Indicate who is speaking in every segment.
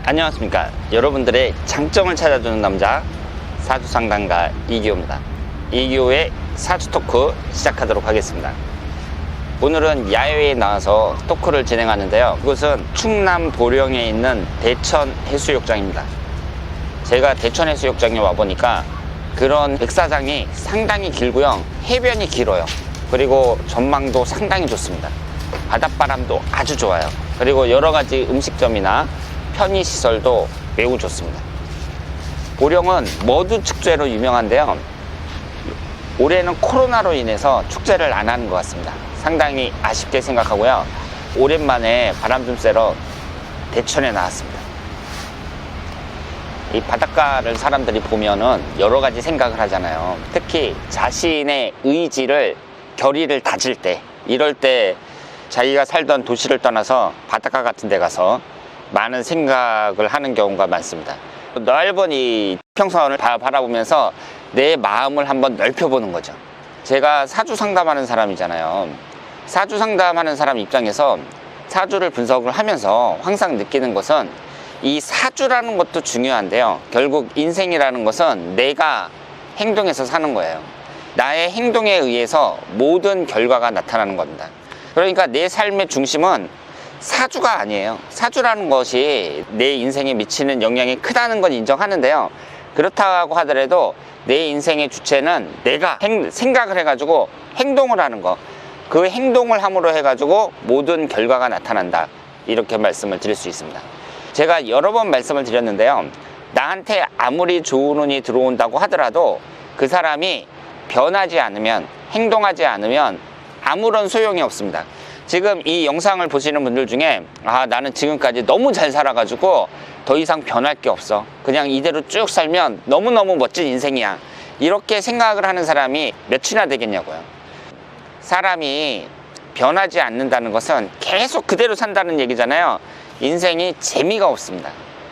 Speaker 1: 안녕하십니까. 여러분들의 장점을 찾아주는 남자 사주상담가 이기호입니다. 이기호의 사주토크 시작하도록 하겠습니다. 오늘은 야외에 나와서 토크를 진행하는데요. 이곳은 충남 보령에 있는 대천 해수욕장입니다. 제가 대천 해수욕장에 와보니까 그런 백사장이 상당히 길고요, 해변이 길어요. 그리고 전망도 상당히 좋습니다. 바닷바람도 아주 좋아요. 그리고 여러가지 음식점이나 편의시설도 매우 좋습니다. 보령은 머드 축제로 유명한데요, 올해는 코로나로 인해서 축제를 안 하는 것 같습니다. 상당히 아쉽게 생각하고요. 오랜만에 바람 좀 쐬러 대천에 나왔습니다. 이 바닷가를 사람들이 보면은 여러 가지 생각을 하잖아요. 특히 자신의 의지를, 결의를 다질 때, 이럴 때 자기가 살던 도시를 떠나서 바닷가 같은 데 가서 많은 생각을 하는 경우가 많습니다. 넓은 이 평선을 바라보면서 내 마음을 한번 넓혀보는 거죠. 제가 사주 상담하는 사람이잖아요. 사주 상담하는 사람 입장에서 사주를 분석을 하면서 항상 느끼는 것은 이 사주라는 것도 중요한데요, 결국 인생이라는 것은 내가 행동해서 사는 거예요. 나의 행동에 의해서 모든 결과가 나타나는 겁니다. 그러니까 내 삶의 중심은 사주가 아니에요. 사주라는 것이 내 인생에 미치는 영향이 크다는 건 인정하는데요, 그렇다고 하더라도 내 인생의 주체는 내가 생각을 해가지고 행동을 하는 거, 그 행동을 함으로 해가지고 모든 결과가 나타난다, 이렇게 말씀을 드릴 수 있습니다. 제가 여러 번 말씀을 드렸는데요, 나한테 아무리 좋은 운이 들어온다고 하더라도 그 사람이 변하지 않으면, 행동하지 않으면 아무런 소용이 없습니다. 지금 이 영상을 보시는 분들 중에 나는 지금까지 너무 잘 살아가지고 더 이상 변할 게 없어, 그냥 이대로 쭉 살면 너무너무 멋진 인생이야, 이렇게 생각을 하는 사람이 몇이나 되겠냐고요. 사람이 변하지 않는다는 것은 계속 그대로 산다는 얘기잖아요. 인생이 재미가 없습니다.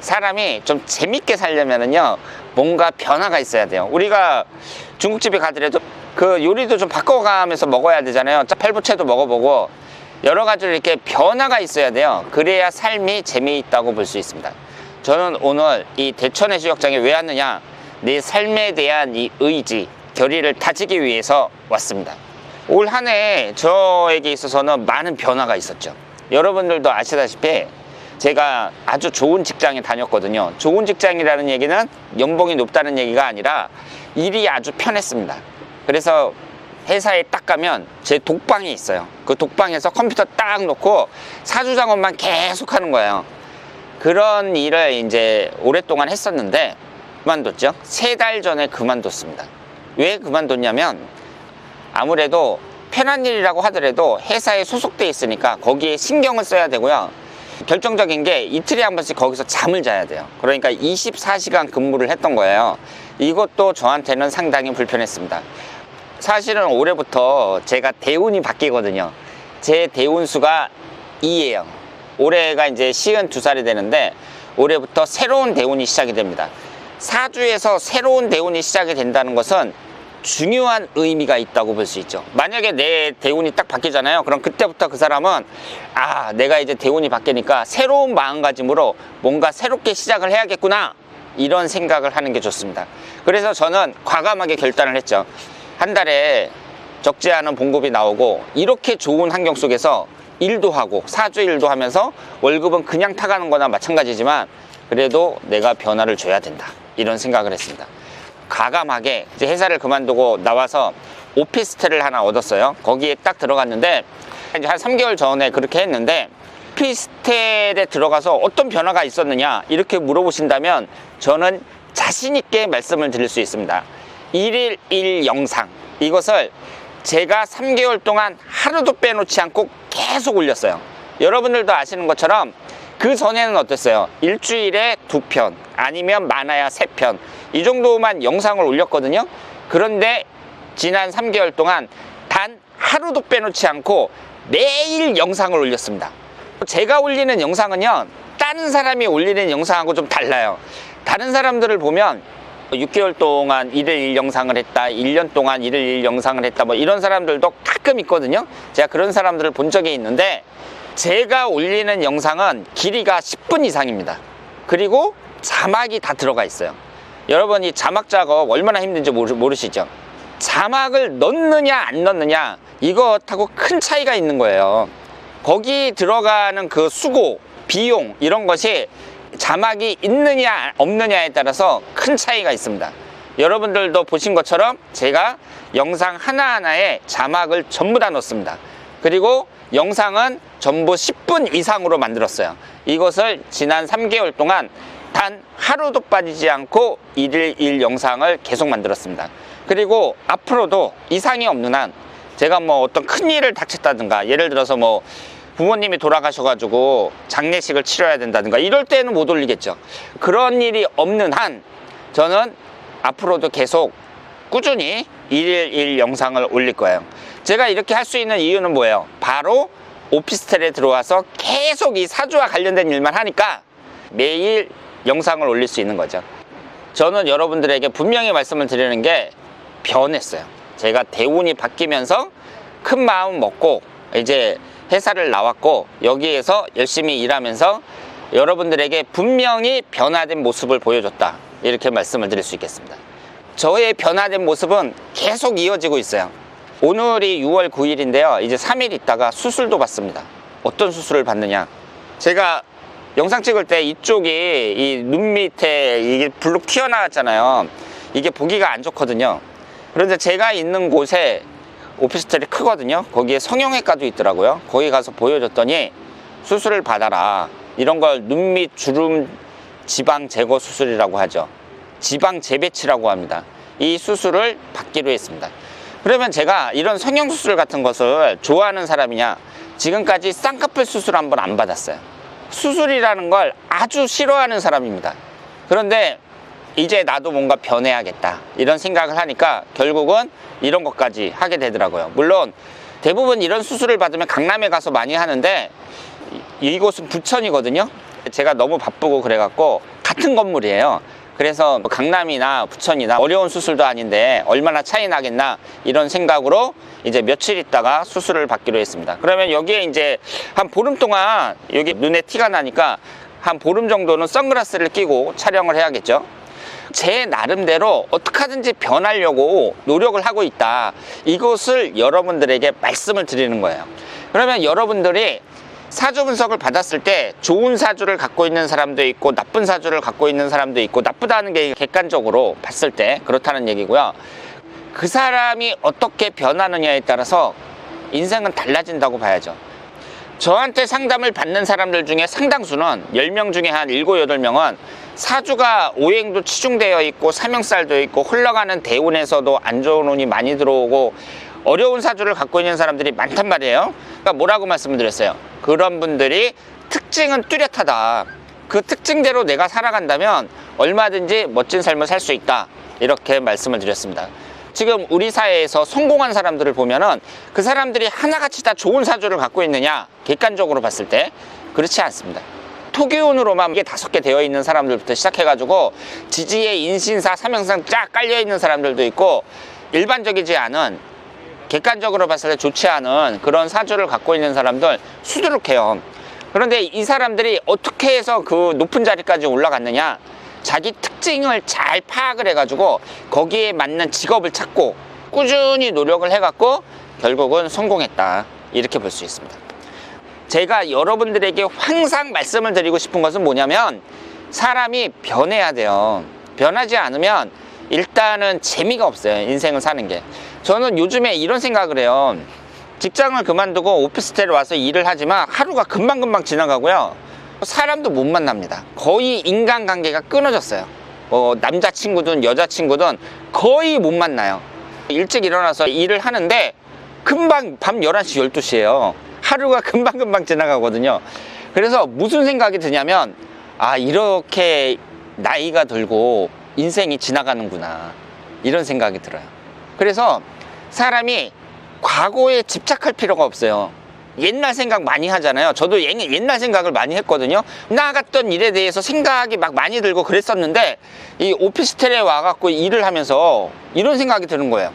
Speaker 1: 사람이 좀 재밌게 살려면은요, 뭔가 변화가 있어야 돼요. 우리가 중국집에 가더라도 그 요리도 좀 바꿔가면서 먹어야 되잖아요. 팔보채도 먹어보고 여러 가지로 이렇게 변화가 있어야 돼요. 그래야 삶이 재미있다고 볼 수 있습니다. 저는 오늘 이 대천 해수욕장에 왜 왔느냐, 내 삶에 대한 이 의지, 결의를 다지기 위해서 왔습니다. 올 한 해 저에게 있어서는 많은 변화가 있었죠. 여러분들도 아시다시피 제가 아주 좋은 직장에 다녔거든요. 좋은 직장이라는 얘기는 연봉이 높다는 얘기가 아니라 일이 아주 편했습니다. 그래서 회사에 딱 가면 제 독방이 있어요. 그 독방에서 컴퓨터 딱 놓고 사주 작업만 계속 하는 거예요. 그런 일을 이제 오랫동안 했었는데 그만뒀죠. 3달 전에 그만뒀습니다. 왜 그만뒀냐면, 아무래도 편한 일이라고 하더라도 회사에 소속돼 있으니까 거기에 신경을 써야 되고요, 결정적인 게 이틀에 한 번씩 거기서 잠을 자야 돼요. 그러니까 24시간 근무를 했던 거예요. 이것도 저한테는 상당히 불편했습니다. 사실은 올해부터 제가 대운이 바뀌거든요. 제 대운수가 2예요. 올해가 이제 52살이 되는데 올해부터 새로운 대운이 시작이 됩니다. 사주에서 새로운 대운이 시작이 된다는 것은 중요한 의미가 있다고 볼 수 있죠. 만약에 내 대운이 딱 바뀌잖아요. 그럼 그때부터 그 사람은 내가 이제 대운이 바뀌니까 새로운 마음가짐으로 뭔가 새롭게 시작을 해야겠구나, 이런 생각을 하는 게 좋습니다. 그래서 저는 과감하게 결단을 했죠. 한 달에 적지 않은 봉급이 나오고 이렇게 좋은 환경 속에서 일도 하고 사주 일도 하면서 월급은 그냥 타가는 거나 마찬가지지만 그래도 내가 변화를 줘야 된다, 이런 생각을 했습니다. 과감하게 이제 회사를 그만두고 나와서 오피스텔을 하나 얻었어요. 거기에 딱 들어갔는데 이제 한 3개월 전에 그렇게 했는데, 오피스텔에 들어가서 어떤 변화가 있었느냐 이렇게 물어보신다면 저는 자신 있게 말씀을 드릴 수 있습니다. 1일 1 영상, 이것을 제가 3개월 동안 하루도 빼놓지 않고 계속 올렸어요. 여러분들도 아시는 것처럼 그 전에는 어땠어요? 일주일에 2편 아니면 많아야 3편, 이 정도만 영상을 올렸거든요. 그런데 지난 3개월 동안 단 하루도 빼놓지 않고 매일 영상을 올렸습니다. 제가 올리는 영상은요, 다른 사람이 올리는 영상하고 좀 달라요. 다른 사람들을 보면 6개월 동안 1일 1 영상을 했다, 1년 동안 1일 1 영상을 했다, 뭐 이런 사람들도 가끔 있거든요. 제가 그런 사람들을 본 적이 있는데, 제가 올리는 영상은 길이가 10분 이상입니다. 그리고 자막이 다 들어가 있어요. 여러분, 이 자막 작업 얼마나 힘든지 모르시죠? 자막을 넣느냐 안 넣느냐, 이것하고 큰 차이가 있는 거예요. 거기 들어가는 그 수고, 비용, 이런 것이 자막이 있느냐 없느냐에 따라서 큰 차이가 있습니다. 여러분들도 보신 것처럼 제가 영상 하나하나에 자막을 전부 다 넣습니다. 그리고 영상은 전부 10분 이상으로 만들었어요. 이것을 지난 3개월 동안 단 하루도 빠지지 않고 1일 1 영상을 계속 만들었습니다. 그리고 앞으로도 이상이 없는 한, 제가 뭐 어떤 큰 일을 닥쳤다든가, 예를 들어서 뭐 부모님이 돌아가셔가지고 장례식을 치러야 된다든가, 이럴 때는 못 올리겠죠. 그런 일이 없는 한 저는 앞으로도 계속 꾸준히 1일 1 영상을 올릴 거예요. 제가 이렇게 할 수 있는 이유는 뭐예요? 바로 오피스텔에 들어와서 계속 이 사주와 관련된 일만 하니까 매일 영상을 올릴 수 있는 거죠. 저는 여러분들에게 분명히 말씀을 드리는 게, 변했어요. 제가 대운이 바뀌면서 큰 마음 먹고 이제 회사를 나왔고, 여기에서 열심히 일하면서 여러분들에게 분명히 변화된 모습을 보여줬다, 이렇게 말씀을 드릴 수 있겠습니다. 저의 변화된 모습은 계속 이어지고 있어요. 오늘이 6월 9일인데요 이제 3일 있다가 수술도 받습니다. 어떤 수술을 받느냐, 제가 영상 찍을 때 이쪽이 이 눈 밑에 이게 블룩 튀어나왔잖아요. 이게 보기가 안 좋거든요. 그런데 제가 있는 곳에 오피스텔이 크거든요. 거기에 성형외과도 있더라고요. 거기 가서 보여줬더니 수술을 받아라, 이런 걸 눈 밑 주름 지방 제거 수술이라고 하죠. 지방 재배치라고 합니다. 이 수술을 받기로 했습니다. 그러면 제가 이런 성형수술 같은 것을 좋아하는 사람이냐? 지금까지 쌍꺼풀 수술 한 번 안 받았어요. 수술이라는 걸 아주 싫어하는 사람입니다. 그런데 이제 나도 뭔가 변해야겠다, 이런 생각을 하니까 결국은 이런 것까지 하게 되더라고요. 물론 대부분 이런 수술을 받으면 강남에 가서 많이 하는데, 이곳은 부천이거든요. 제가 너무 바쁘고 그래갖고 같은 건물이에요. 그래서 강남이나 부천이나 어려운 수술도 아닌데 얼마나 차이 나겠나, 이런 생각으로 이제 며칠 있다가 수술을 받기로 했습니다. 그러면 여기에 이제 한 보름 동안 여기 눈에 티가 나니까 한 보름 정도는 선글라스를 끼고 촬영을 해야겠죠. 제 나름대로 어떻게 하든지 변하려고 노력을 하고 있다, 이것을 여러분들에게 말씀을 드리는 거예요. 그러면 여러분들이 사주 분석을 받았을 때 좋은 사주를 갖고 있는 사람도 있고 나쁜 사주를 갖고 있는 사람도 있고, 나쁘다는 게 객관적으로 봤을 때 그렇다는 얘기고요. 그 사람이 어떻게 변하느냐에 따라서 인생은 달라진다고 봐야죠. 저한테 상담을 받는 사람들 중에 상당수는 10명 중에 한 7, 8명은 사주가 오행도 치중되어 있고 삼형살도 있고 흘러가는 대운에서도 안 좋은 운이 많이 들어오고 어려운 사주를 갖고 있는 사람들이 많단 말이에요. 그러니까 뭐라고 말씀을 드렸어요? 그런 분들이 특징은 뚜렷하다, 그 특징대로 내가 살아간다면 얼마든지 멋진 삶을 살 수 있다, 이렇게 말씀을 드렸습니다. 지금 우리 사회에서 성공한 사람들을 보면은 그 사람들이 하나같이 다 좋은 사주를 갖고 있느냐, 객관적으로 봤을 때 그렇지 않습니다. 토기운으로만 이게 5개 되어 있는 사람들부터 시작해가지고 지지에 인신사, 삼형상 쫙 깔려있는 사람들도 있고, 일반적이지 않은, 객관적으로 봤을 때 좋지 않은 그런 사주를 갖고 있는 사람들 수두룩해요. 그런데 이 사람들이 어떻게 해서 그 높은 자리까지 올라갔느냐, 자기 특징을 잘 파악을 해가지고 거기에 맞는 직업을 찾고 꾸준히 노력을 해갖고 결국은 성공했다, 이렇게 볼 수 있습니다. 제가 여러분들에게 항상 말씀을 드리고 싶은 것은 뭐냐면, 사람이 변해야 돼요. 변하지 않으면 일단은 재미가 없어요, 인생을 사는 게. 저는 요즘에 이런 생각을 해요. 직장을 그만두고 오피스텔에 와서 일을 하지만 하루가 금방금방 지나가고요, 사람도 못 만납니다. 거의 인간관계가 끊어졌어요. 남자친구든 여자친구든 거의 못 만나요. 일찍 일어나서 일을 하는데 금방 밤 11시 12시예요 하루가 금방금방 지나가거든요. 그래서 무슨 생각이 드냐면, 아, 이렇게 나이가 들고 인생이 지나가는구나, 이런 생각이 들어요. 그래서 사람이 과거에 집착할 필요가 없어요. 옛날 생각 많이 하잖아요. 저도 옛날 생각을 많이 했거든요. 나갔던 일에 대해서 생각이 막 많이 들고 그랬었는데, 이 오피스텔에 와갖고 일을 하면서 이런 생각이 드는 거예요.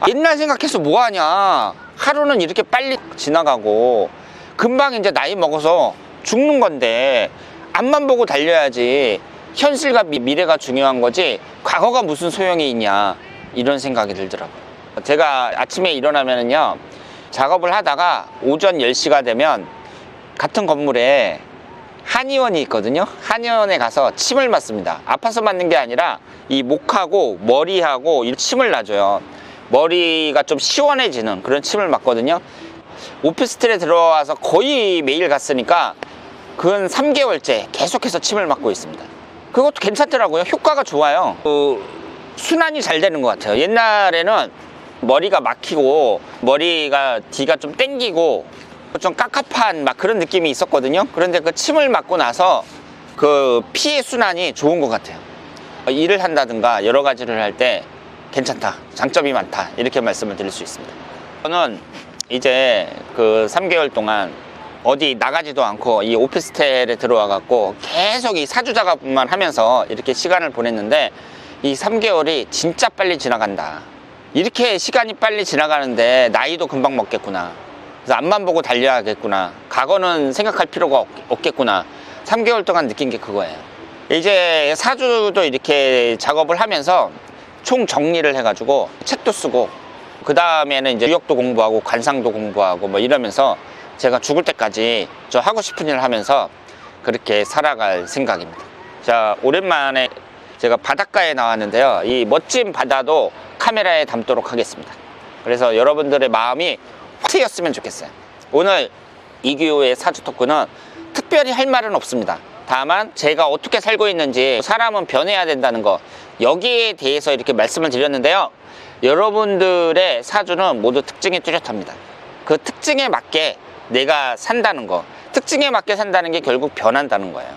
Speaker 1: 아, 옛날 생각해서 뭐하냐, 하루는 이렇게 빨리 지나가고 금방 이제 나이 먹어서 죽는 건데 앞만 보고 달려야지. 현실과 미래가 중요한 거지 과거가 무슨 소용이 있냐, 이런 생각이 들더라고요. 제가 아침에 일어나면은요, 작업을 하다가 오전 10시가 되면 같은 건물에 한의원이 있거든요. 한의원에 가서 침을 맞습니다. 아파서 맞는 게 아니라 이 목하고 머리하고 이 침을 놔줘요. 머리가 좀 시원해지는 그런 침을 맞거든요. 오피스텔에 들어와서 거의 매일 갔으니까 근 3개월째 계속해서 침을 맞고 있습니다. 그것도 괜찮더라고요. 효과가 좋아요. 순환이 잘 되는 것 같아요. 옛날에는 머리가 막히고 머리가 뒤가 좀 땡기고 좀 깝깝한 막 그런 느낌이 있었거든요. 그런데 그 침을 맞고 나서 그 피의 순환이 좋은 것 같아요. 일을 한다든가 여러 가지를 할 때 괜찮다, 장점이 많다, 이렇게 말씀을 드릴 수 있습니다. 저는 이제 그 3개월 동안 어디 나가지도 않고 이 오피스텔에 들어와 갖고 계속 이 사주 작업만 하면서 이렇게 시간을 보냈는데, 이 3개월이 진짜 빨리 지나간다. 이렇게 시간이 빨리 지나가는데 나이도 금방 먹겠구나. 그래서 앞만 보고 달려야겠구나. 과거는 생각할 필요가 없겠구나. 3개월 동안 느낀 게 그거예요. 이제 사주도 이렇게 작업을 하면서 총 정리를 해가지고 책도 쓰고, 그 다음에는 이제 유역도 공부하고 관상도 공부하고 뭐 이러면서 제가 죽을 때까지 저 하고 싶은 일을 하면서 그렇게 살아갈 생각입니다. 자, 오랜만에 제가 바닷가에 나왔는데요. 이 멋진 바다도 카메라에 담도록 하겠습니다. 그래서 여러분들의 마음이 확 트였으면 좋겠어요. 오늘 이규호의 사주 토크는 특별히 할 말은 없습니다. 다만 제가 어떻게 살고 있는지, 사람은 변해야 된다는 거, 여기에 대해서 이렇게 말씀을 드렸는데요. 여러분들의 사주는 모두 특징이 뚜렷합니다. 그 특징에 맞게 내가 산다는 거, 특징에 맞게 산다는 게 결국 변한다는 거예요.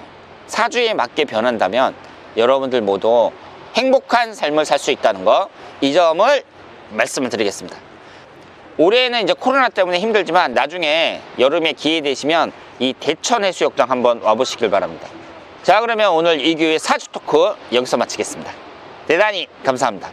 Speaker 1: 사주에 맞게 변한다면 여러분들 모두 행복한 삶을 살 수 있다는 거, 이 점을 말씀을 드리겠습니다. 올해는 이제 코로나 때문에 힘들지만 나중에 여름에 기회 되시면 이 대천 해수욕장 한번 와보시길 바랍니다. 자, 그러면 오늘 이규의 사주 토크 여기서 마치겠습니다. 대단히 감사합니다.